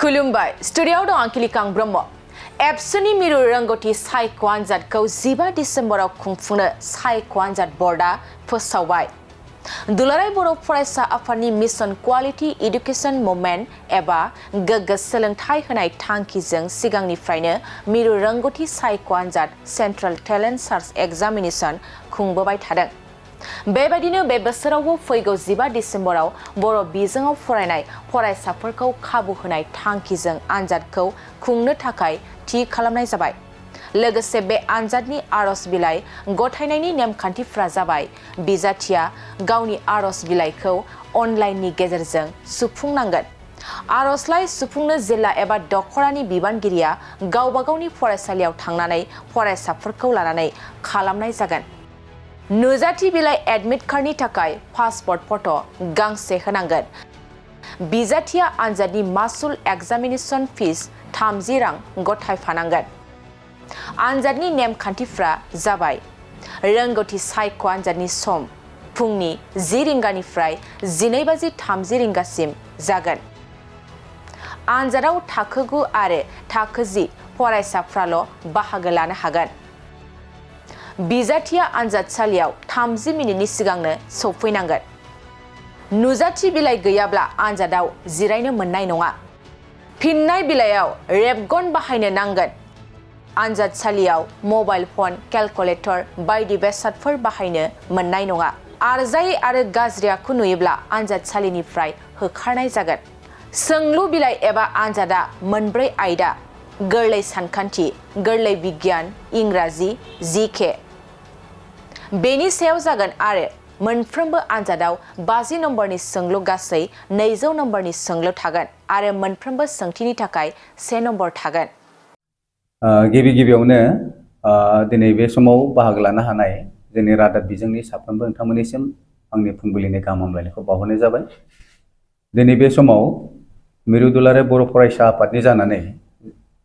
खुलुमबाय स्टुडियोआव दं आंखिलिकां ब्रह्म एबसुनि मिरु रोंगौथि सायख' आनजादखौ 15 डिसेम्बराव खुंफुंनो सायख' आनजाद बर्डआ फोसावबाय। दुलाराय बर' फरायसा आफादनि मिशन क्वालिटी एडुकेशन मुभमेन्ट एबा गोग्गो सोलोंथाइ होनाय थांखिजों सिगांनिफ्रायनो मिरु रोंगौथि सायख' आनजाद सेन्ट्रेल टेलेन्ट सार्च एग्जामिनेशन खुंबोबाय थादों। बेबायदिनो बे बोसोरावबो फैगौ 15 डिसेम्बराव बर' बिजोङाव फरायनाय फरायसाफोरखौ खाबु होनाय थांखिजों आनजादखौ खुंनो थाखाय थि खालामनाय जाबाय। लोगोसे बे आनजादनि आर'ज बिलाइ गथायनायनि नेमखान्थिफ्रा जाबाय बिजाथिया गावनि आर'ज बिलाइखौ अनलाइननि गेजेरजों सुफुंनांगोन। आर'जलाइ सुफुंनो जिल्ला एबा दखरानि बिबानगिरिया गावबा गावनि फरायसालियाव थांनानै फरायसाफोरखौ लानानै खालामनाय जागोन। नुजाथि बिलाइ एडमिट कार्डनि थाखाय पासपर्ट फट' गांसे होनांगोन। बिजाथिया आनजादनि मासुल एग्जामिनेशन फिस 30 रां गथायफानांगोन। आनजादनि नेमखान्थिफ्रा जाबाय रोंगौथि सायख' आनजादनि सम फुंनि 10 रिंगानिफ्राय 12:30 रिंगासिम जागोन। आनजादाव थाखो 9 आरो थाखो 10 फरायसाफ्राल' बाहागो लानो हागोन। बिजाथिया आनजादसालियाव 30 मिनिटनि सिगांनो सौफैनांगोन। नुजाथि बिलाइ गैयाब्ला आनजादाव जिरायनो मोननाय नङा। फिननाय बिलाइयाव रेबगन बाहायनो नांगोन। आनजादसालियाव मबाइल फन, केलकुलेटर बायदि बेसादफोर बाहायनो मोननाय नङा। आरजायै आरो गाज्रि आखु नुयोब्ला आनजादसालिनिफ्राय होखारनाय जागोन। सोंलु बिलाइ एबा आनजादा मोनब्रै आयदा गोरलै सानखान्थि, गोरलै बिगियान, इंराजि, जिके बेनि सायाव जागोन आरो मोनफ्रोमबो आनजादाव 50 नम्बरनि सोंलु गासै 200 नम्बरनि सोंलु थागोन आरो मोनफ्रोमबो सोंथिनि थाखाय 1 नम्बर थागोन। गिबियावनो दिनै बे समाव बाहागो लानो हानाय जोंनि रादाब बिजोंनि साफ्रोमबो नोंथांमोननिसिम आंनि फुंबिलिनि गाहाम हामलायनायखौ बावहरनाय जाबाय। दिनै बे समाव मिरु दुलाराय बर' फरायसा आफादनि जानानै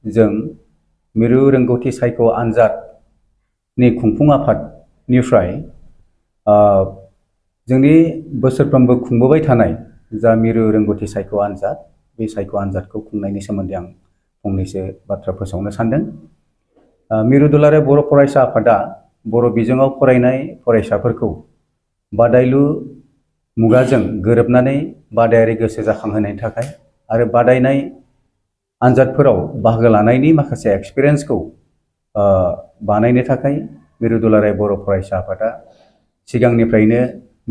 जों मिरु रोंगौथि सायख' आनजादनि खुंफुं आफादनिफ्राय जोंनि बोसोरफ्रोमबो खुंबोबाय थानाय जा मिरु रोंगौथि सायख' आनजाद बे सायख' आनजादखौ खुंनायनि सोमोन्दै आं फंनैसो बाथ्रा फोसावनो सानदों। मिरु दुलाराय बर' फरायसा आफादा बर' बिजोङाव फरायनाय फरायसाफोरखौ बादायलु मुगाजों गोरोबनानै बादायारि गोसो जाखांहोनायनि थाखाय आरो बादायनाय आनजादफोराव बाहागो लानायनि माखासे एक्सपिरियेन्सखौ बानायनो थाखाय मिरु दुलाराय बर' फरायसा आफादा सिगांनिफ्रायनो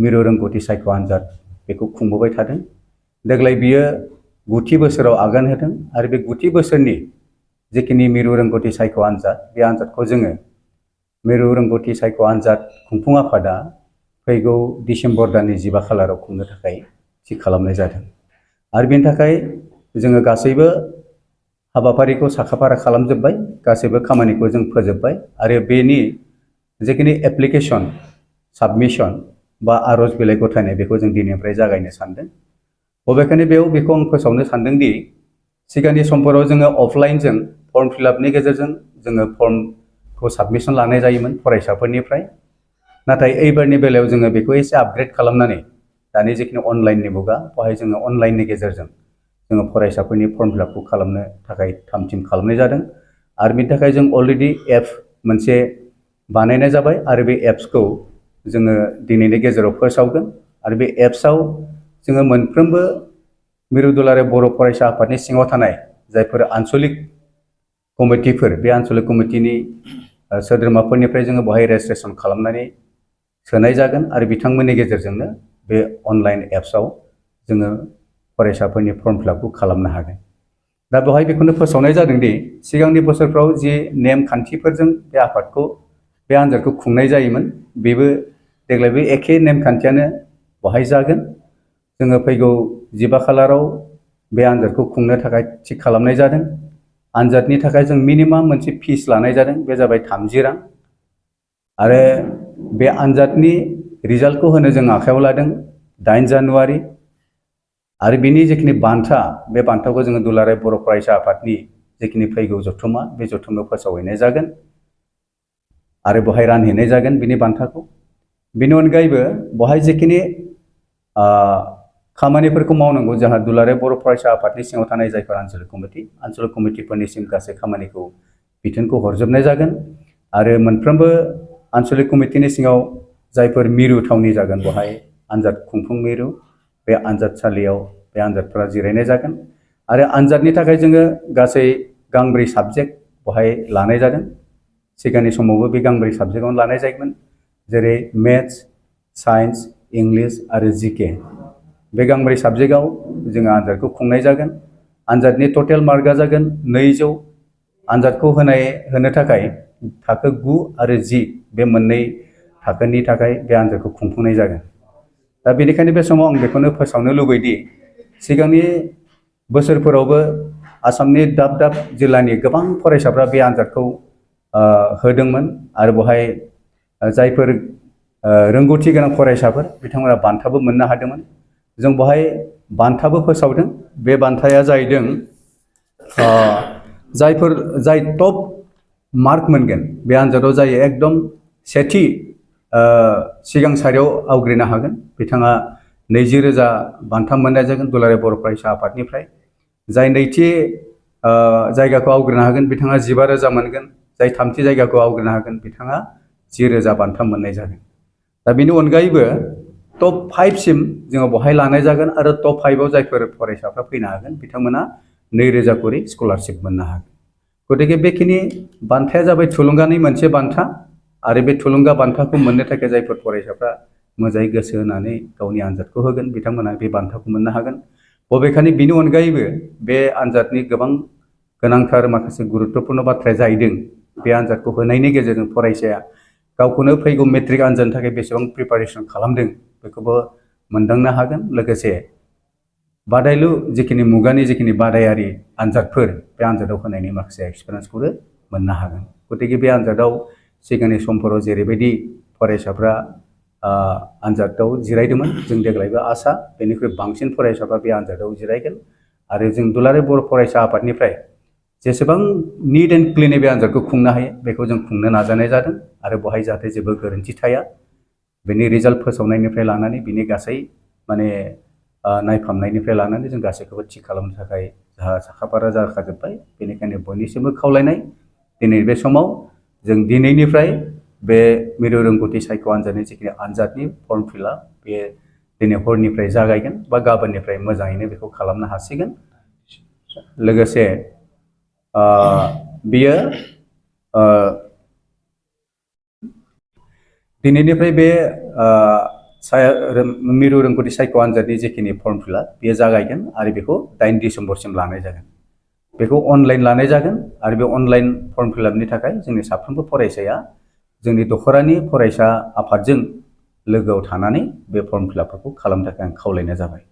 मिरु रोंगौथि सायख' आनजाद बेखौ खुंबोबाय थादों। देग्लाय बियो 9थि बोसोराव आगान होदों आरो बे 9थि बोसोरनि जिखिनि मिरु रोंगौथि सायख' आनजाद बे आनजादखौ जोङो मिरु रोंगौथि सायख' आनजाद खुंफुं आफादा फैगौ डिसेम्बर दाननि 15 खालाराव खुंनो थाखाय थि खालामनाय जादों आरो बेनि थाखाय जोङो गासैबो हाबाफारिखौ साखाफारा खालामजोब्बाय, गासैबो खामानिखौ जों फोजोब्बाय आरो बेनि जिखिनि एप्लिकेसन साबमिसन बा आर'ज बिलाइ गथायनाय बेखौ जों दिनैनिफ्राय जागायनो सानदों। बबेखानि बेखौ आं फोसावनो सानदों दि सिगांनि समफोराव जोङो अफलाइनजों फर्म फिलआपनि गेजेरजों जोङो फर्मखौ साबमिसन लानाय जायोमोन फरायसाफोरनिफ्राय। नाथाय एबारनि बेलायाव जोङो बेखौ एसे आपग्रेड खालामनानै दानि जिखिनि अनलाइननि मुगा बेवहाय जोङो अनलाइननि गेजेरजों जोङो फरायसाफोरनि फर्म फिलआपखौ खालामनो थाखाय थाम थिम खालामनाय जादों आरो बेनि थाखाय जों अलरेडि एप मोनसे बानायनाय जाबाय आरो बे एप्सखौ जोङो दिनैनि गेजेराव फोसावगोन आरो बे एप्सआव जोङो मोनफ्रोमबो मिरु दुलाराय बर' फरायसा आफादनि सिङाव थानाय जायफोर आनसलिक कमिटिफोर बे आनसलिक कमिटिनि सोद्रोमाफोरनिफ्राय जोङो बेवहाय रेजिस्ट्रेसन खालामनानै सोनाय जागोन आरो बिथांमोननि गेजेरजोंनो बे अनलाइन एप्सआव जोङो फरायसाफोरनि फर्म फिलआपखौ खालामनो हागोन। दा बेवहाय बेखौनो फोसावनाय जादों दि सिगांनि बोसोरफ्राव जि नेमखान्थिफोरजों बे आनजादखौ खुंनाय जायोमोन बेबो देग्लाय बे एखे नेमखान्थियानो बेवहाय जागोन। जोङो फैगौ 15 खालाराव बे आनजादखौ खुंनो थाखाय थि खालामनाय जादों। आनजादनि थाखाय जों मिनिमाम मोनसे फिस लानाय जादों, बे जाबाय 30 रां आरो बे आनजादनि रिजाल्टखौ होनो जों आखायाव लादों 8 जानुवारि आरो बिनि जिखिनि बान्था बे बान्थाखौ जोङो दुलाराय बर' फरायसा आफादनि जिखिनि फैगौ जथुम्मा बे जथुम्मायाव फोसावहैनाय जागोन आरो बेवहाय रानहैनाय जागोन बिनि बान्थाखौ। बेनि अनगायैबो बेवहाय जिखिनि खामानिफोरखौ मावनांगौ जोंहा दुलाराय बर' फरायसा आफादनि सिङाव थानाय जायफोर आनसलिक कमिटिफोरनिसिम गासै खामानिखौ बिथोनखौ हरजोबनाय जागोन आरो मोनफ्रोमबो आनसलिक कमिटिनि सिङाव जायफोर मिरु थावनि जागोन बेवहाय आनजाद खुंफुं मिरु बे आनजादसालियाव बे आनजादफोरा जिरायनाय जागोन आरो आनजादनि थाखाय जोङो गासै गांब्रै साबजेक्ट बेवहाय लानाय जादों सिगांनि समावबो बे गांब्रै साबजेक्टआवनो लानाय जायोमोन जेरै मेथ्स साइन्स इंलिश आरो जिके बे गांब्रै साबजेक्टआव जोङो आनजादखौ खुंनाय जागोन आनजादनि टटेल मार्कआ जागोन 200 आनजादखौ होनो थाखाय थाखो 9 आरो 10 बे मोननै थाखोनि थाखाय बे आनजादखौ खुंफुंनाय जागोन दा बेनिखायनो बे समाव आं बेखौनो फोसावनो लुबैदि सिगांनि बोसोरफोरावबो आसामनि दाब दाब जिल्लानि गोबां फरायसाफ्रा बे आनजादखौ होदोंमोन आरो बेवहाय जायफोर रोंगौथि गोनां फरायसाफोर बिथांमोना बान्थाबो मोननो हादोंमोन जों बेवहाय बान्थाबो फोसावदों बे बान्थाया जाहैदों जाय टप मार्क मोनगोन बे आनजादाव जाय एकदम सेथि सिगां सारियाव आवग्रिनो हागोन बिथाङा 20,000 बान्था मोननाय जागोन दुलाराय बर' फरायसा आफादनिफ्राय जाय नैथि जायगाखौ आवग्रिनो हागोन बिथाङा 15,000 मोनगोन जाय थामथि जायगाखौ आवग्रिनो हागोन बिथाङा 10,000 बान्था मोननाय जागोन दा बेनि अनगायैबो टप 5 सिम जोङो बेवहाय लानाय जागोन आरो टप 5 आव जायफोर फरायसाफ्रा फैनो हागोन बिथांमोना 2,000 करि स्कलारशिप मोननो हागोन गतिके बेखिनि बान्थाया जाबाय थुलुंगानि मोनसे बान्था आरो बे थुलुंगा बान्थाखौ मोननो थाखाय जायफोर फरायसाफ्रा मोजाङै गोसो होनानै गावनि आनजादखौ होगोन बिथांमोना बे बान्थाखौ मोननो हागोन बबेखानि बिनि अनगायैबो बे आनजादनि गोबां गोनांथार माखासे गुरुत्वपूर्ण बाथ्राया जाहैदों बे आनजादखौ होनायनि गेजेरजों फरायसाया गावखौनो फैगौ मेट्रिक आनजादनि थाखाय बेसेबां प्रिपारेसन खालामदों बेखौबो मोनदांनो हागोन लोगोसे बादायलु जिखिनि मुगानि जिखिनि बादायारि आनजादफोर बे आनजादाव होनायनि माखासे एक्सपिरियेन्सखौबो मोननो हागोन गतिके बे आनजादाव सिगांनि समफोराव जेरैबायदि फरायसाफ्रा आनजादाव जिरायदोंमोन जों देग्लायबो आसा बेनिख्रुइ बांसिन फरायसाफ्रा बे आनजादाव जिरायगोन आरो जों दुलाराय बर' फरायसा आफादनिफ्राय जेसेबां निट एन्ड क्लिनै बे आनजादखौ खुंनो हायो बेखौ जों खुंनो नाजानाय जादों आरो बेवहाय जाहाथे जेबो गोरोन्थि थाया बेनि रिजाल्ट फोसावनायनिफ्राय लानानै बिनि गासै माने नायफामनायनिफ्राय लानानै जों गासैखौबो थि खालामनो थाखाय जोंहा साखाफारा जाखाजोब्बाय बेनिखायनो बयनिसिमबो खावलायनाय दिनै बे समाव जों दिनैनिफ्राय बे मिरु रोंगौथि सायख' आनजादनि जिखिनि आनजादनि फर्म फिलआप बे दिनै हरनिफ्राय जागायगोन बा गाबोननिफ्राय मोजाङैनो बेखौ खालामनो हासिगोन लोगोसे बियो दिनैनिफ्राय बे मिरु रोंगौथि सायख' आनजादनि जिखिनि फर्म फिलआप बेयो जागायगोन आरो बेखौ 8 डिसेम्बरसिम लानाय जागोन बेखौ अनलाइन लानाय जागोन आरो बे अनलाइन फर्म फिलआपनि थाखाय जोंनि साफ्रोमबो फरायसाया जोंनि दख'रानि फरायसा आफादजों लोगोआव थानानै बे फर्म फिलआपफोरखौ खालामनो थाखाय आं खावलायनाय जाबाय